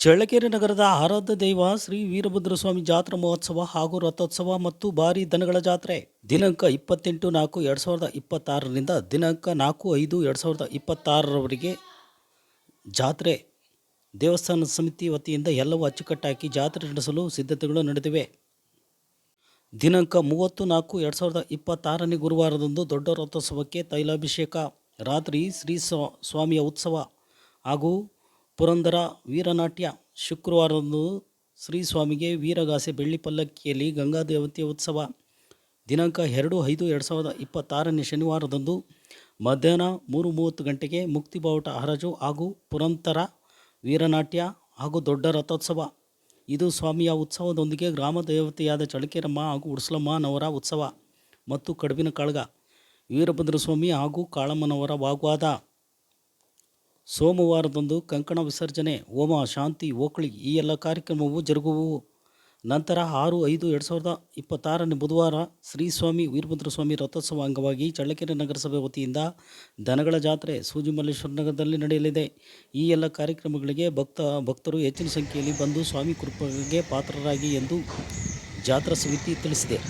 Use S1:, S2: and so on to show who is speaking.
S1: ಚಳ್ಳಕೆರೆ ನಗರದ ಆರಾಧ್ಯ ದೈವ ಶ್ರೀ ವೀರಭದ್ರಸ್ವಾಮಿ ಜಾತ್ರಾ ಮಹೋತ್ಸವ ಹಾಗೂ ರಥೋತ್ಸವ ಮತ್ತು ಭಾರಿ ದನಗಳ ಜಾತ್ರೆ ದಿನಾಂಕ 28-4-2026ರಿಂದ ದಿನಾಂಕ 4-5-2026ರವರೆಗೆ ಜಾತ್ರೆ ದೇವಸ್ಥಾನ ಸಮಿತಿ ವತಿಯಿಂದ ಎಲ್ಲವೂ ಅಚ್ಚುಕಟ್ಟಾಗಿ ಜಾತ್ರೆ ನಡೆಸಲು ಸಿದ್ಧತೆಗಳು ನಡೆದಿವೆ. ದಿನಾಂಕ 30-4-2026ನೇ ಗುರುವಾರದಂದು ದೊಡ್ಡ ರಥೋತ್ಸವಕ್ಕೆ ತೈಲಾಭಿಷೇಕ, ರಾತ್ರಿ ಶ್ರೀ ಸ್ವಾಮಿಯ ಉತ್ಸವ ಹಾಗೂ ಪುರಂದರ ವೀರನಾಟ್ಯ, ಶುಕ್ರವಾರದಂದು ಶ್ರೀ ಸ್ವಾಮಿಗೆ ವೀರಗಾಸೆ ಬೆಳ್ಳಿ ಪಲ್ಲಕ್ಕಿಯಲ್ಲಿ ಗಂಗಾದೇವತೆಯ ಉತ್ಸವ, ದಿನಾಂಕ 2-5-2026ನೇ ಶನಿವಾರದಂದು ಮಧ್ಯಾಹ್ನ 3:30 ಗಂಟೆಗೆ ಮುಕ್ತಿ ಬಾವುಟ ಹರಾಜು ಹಾಗೂ ಪುರಂದರ ವೀರನಾಟ್ಯ ಹಾಗೂ ದೊಡ್ಡ ರಥೋತ್ಸವ. ಇದು ಸ್ವಾಮಿಯ ಉತ್ಸವದೊಂದಿಗೆ ಗ್ರಾಮ ದೇವತೆಯಾದ ಚಳ್ಳಕೆರಮ್ಮ ಹಾಗೂ ಉಡ್ಸಲಮ್ಮನವರ ಉತ್ಸವ ಮತ್ತು ಕಡುಬಿನ ಕಾಳಗ, ವೀರಭದ್ರಸ್ವಾಮಿ ಹಾಗೂ ಕಾಳಮ್ಮನವರ ವಾಗ್ವಾದ. ಸೋಮವಾರದಂದು ಕಂಕಣ ವಿಸರ್ಜನೆ, ಹೋಮ, ಶಾಂತಿ, ಓಕಳಿ ಈ ಎಲ್ಲ ಕಾರ್ಯಕ್ರಮವು ಜರುಗುವವು. ನಂತರ 6-5-2026ನೇ ಬುಧವಾರ ಶ್ರೀ ಸ್ವಾಮಿ ವೀರಭದ್ರಸ್ವಾಮಿ ರಥೋತ್ಸವ ಅಂಗವಾಗಿ ಚಳ್ಳಕೆರೆ ನಗರಸಭೆ ವತಿಯಿಂದ ದನಗಳ ಜಾತ್ರೆ ಸೂಜಿಮಲ್ಲೇಶ್ವರ ನಗರದಲ್ಲಿ ನಡೆಯಲಿದೆ. ಈ ಎಲ್ಲ ಕಾರ್ಯಕ್ರಮಗಳಿಗೆ ಭಕ್ತರು ಹೆಚ್ಚಿನ ಸಂಖ್ಯೆಯಲ್ಲಿ ಬಂದು ಸ್ವಾಮಿ ಕೃಪೆಗೆ ಪಾತ್ರರಾಗಿ ಎಂದು ಜಾತ್ರಾ ಸಮಿತಿ ತಿಳಿಸಿದೆ.